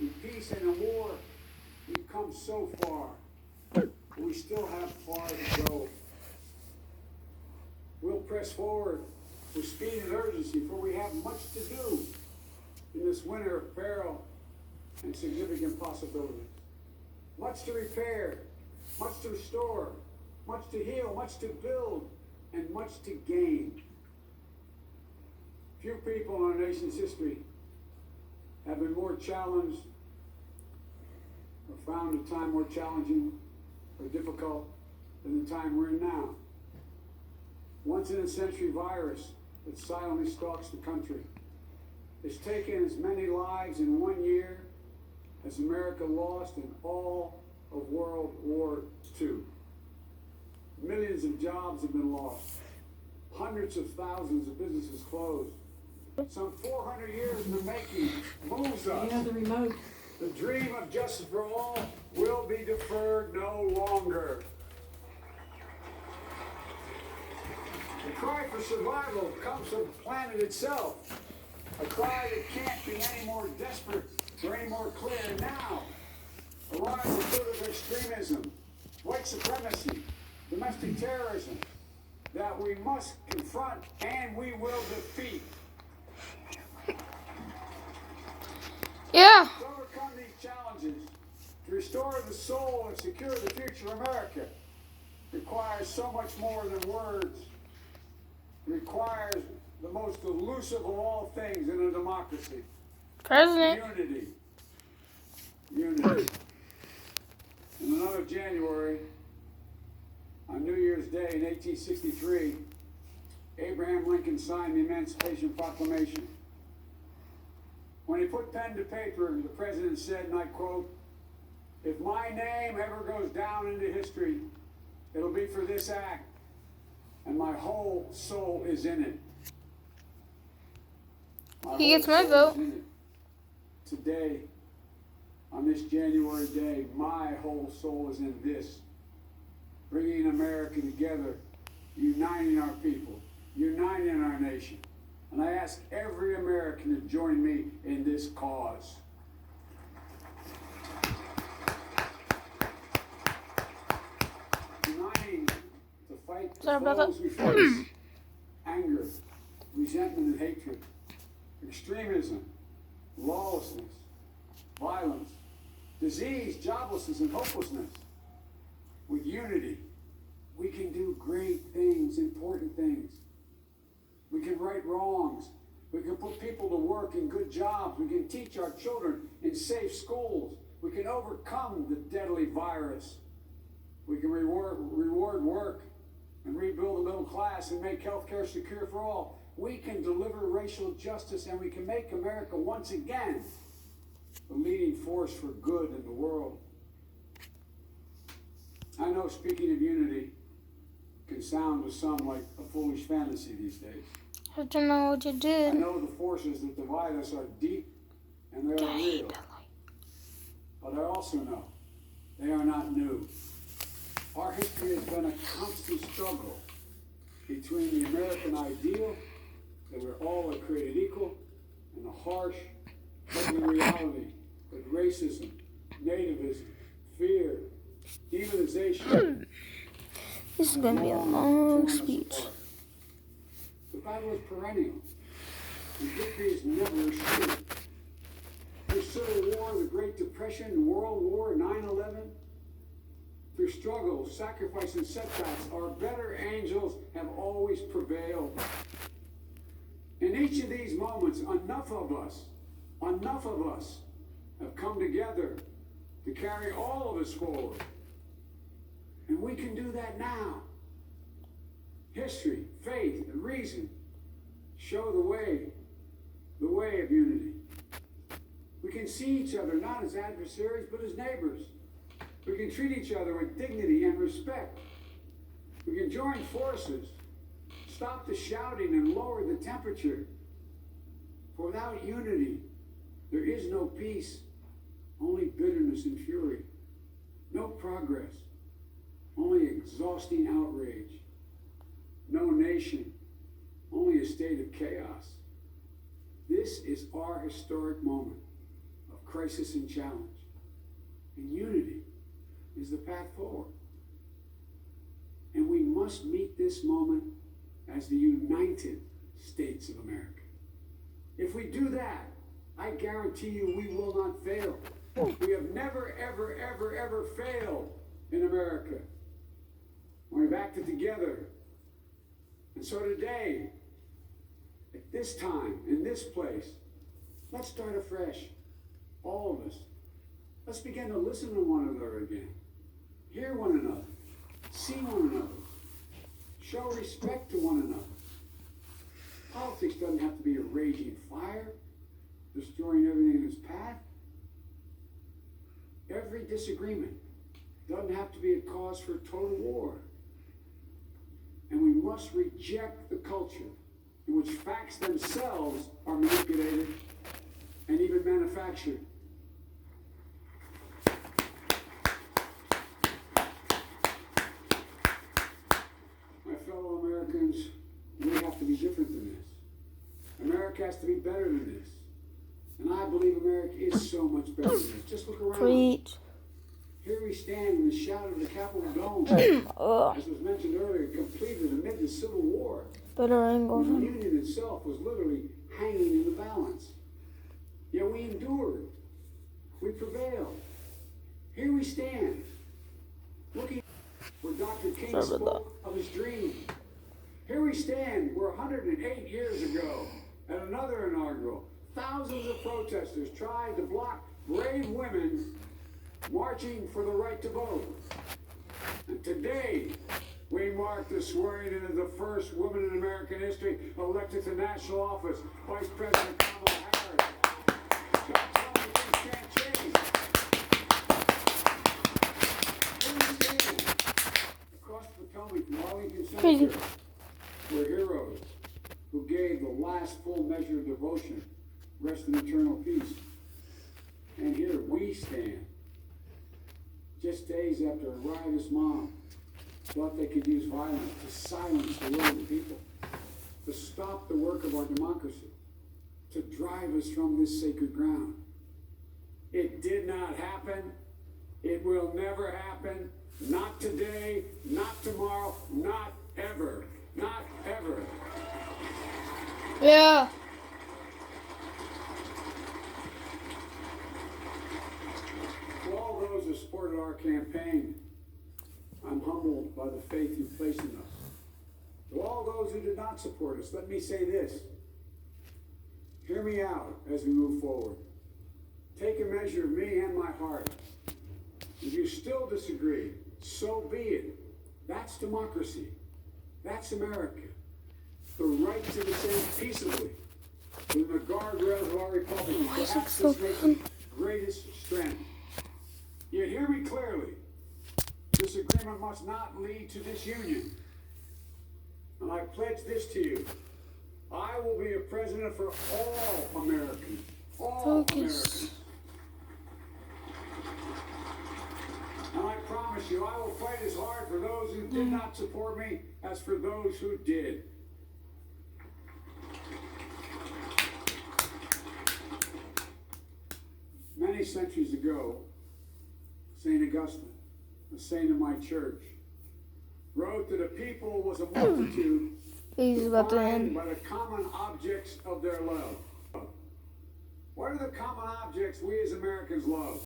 In peace and in war, we've come so far. We still have far to go. We'll press forward with speed and urgency, for we have much to do in this winter of peril and significant possibilities. Much to repair, much to restore, much to heal, much to build, and much to gain. Few people in our nation's history have been more challenged or found a time more challenging or difficult than the time we're in now. Once in a century virus that silently stalks the country. It's taken as many lives in 1 year as America lost in all of World War II. Millions of jobs have been lost. Hundreds of thousands of businesses closed. Some 400 years in the making moves us. You have the remote. The dream of justice for all will be deferred no longer. The cry for survival comes from the planet itself. A cry that can't be any more desperate or any more clear now. A rise of political extremism, white supremacy, domestic terrorism that we must confront and we will defeat. Yeah. To overcome these challenges, to restore the soul and secure the future of America, requires so much more than words. It requires the most elusive of all things in a democracy. President. Unity. Unity. In another January, on New Year's Day in 1863, Abraham Lincoln signed the Emancipation Proclamation. When he put pen to paper, the president said, and I quote, "If my name ever goes down into history, it'll be for this act, and my whole soul is in it." He gets my vote. Today, on this January day, my whole soul is in this. Bringing America together, uniting our people, uniting our nation. And I ask every American to join me in this cause. Uniting to fight the foes we face. Anger, resentment and hatred, extremism, lawlessness, violence, disease, joblessness, and hopelessness. With unity, we can do great things, important things. We can right wrongs. We can put people to work in good jobs. We can teach our children in safe schools. We can overcome the deadly virus. We can reward work and rebuild the middle class and make healthcare secure for all. We can deliver racial justice, and we can make America once again the leading force for good in the world. I know speaking of unity can sound to some like a foolish fantasy these days. I don't know what you I did. know the forces that divide us are deep and they are real. But I also know they are not new. Our history has been a constant struggle between the American ideal that we're all are created equal and the harsh, ugly reality that racism, nativism, fear, demonization. This is going to be a long speech. The battle is perennial, and victory is never assured. Through Civil War, the Great Depression, World War, 9/11, through struggles, sacrifice, and setbacks, our better angels have always prevailed. In each of these moments, enough of us have come together to carry all of us forward. And we can do that now. History, faith, and reason show the way of unity. We can see each other not as adversaries, but as neighbors. We can treat each other with dignity and respect. We can join forces, stop the shouting, and lower the temperature. For without unity, there is no peace, only bitterness and fury. No progress, only exhausting outrage. No nation, only a state of chaos. This is our historic moment of crisis and challenge. And unity is the path forward. And we must meet this moment as the United States of America. If we do that, I guarantee you we will not fail. We have never, ever, ever, ever failed in America. We've acted together. And so today, at this time, in this place, let's start afresh. All of us. Let's begin to listen to one another again. Hear one another. See one another. Show respect to one another. Politics doesn't have to be a raging fire, destroying everything in its path. Every disagreement doesn't have to be a cause for total war. And we must reject the culture in which facts themselves are manipulated and even manufactured. My fellow Americans, we have to be different than this. America has to be better than this. And I believe America is so much better than this. Just look around. Preach. Here we stand in the shadow of the Capitol Dome, as was mentioned earlier, completed amid the Civil War. Better angle. When the Union itself was literally hanging in the balance. Yet we endured. We prevailed. Here we stand, looking where Dr. King spoke of his dream. Here we stand where 108 years ago, at another inaugural, thousands of protesters tried to block brave women marching for the right to vote. And today, we mark the swearing in of the first woman in American history elected to national office, Vice President Kamala Harris. Don't tell me things can't change. Here we stand, across the Potomac from Arlington Cemetery, were heroes who gave the last full measure of devotion, rest in eternal peace. And here we stand, just days after a riotous mob thought they could use violence to silence the will of the people, to stop the work of our democracy, to drive us from this sacred ground. It did not happen. It will never happen. Not today, not tomorrow, not ever. Not ever. Yeah. To all those who supported our campaign, I'm humbled by the faith you placed in us. To all those who did not support us, let me say this. Hear me out as we move forward. Take a measure of me and my heart. If you still disagree, so be it. That's democracy. That's America. The right to dissent peaceably within the guardrails of our republic is perhaps this nation's greatest strength. Yet hear me clearly. This agreement must not lead to disunion. And I pledge this to you. I will be a president for all Americans. All Americans. And I promise you, I will fight as hard for those who did not support me as for those who did. Many centuries ago, St. Augustine, a saint of my church, wrote that a people was a multitude He's about to defined end. by the common objects of their love. What are the common objects we as Americans love?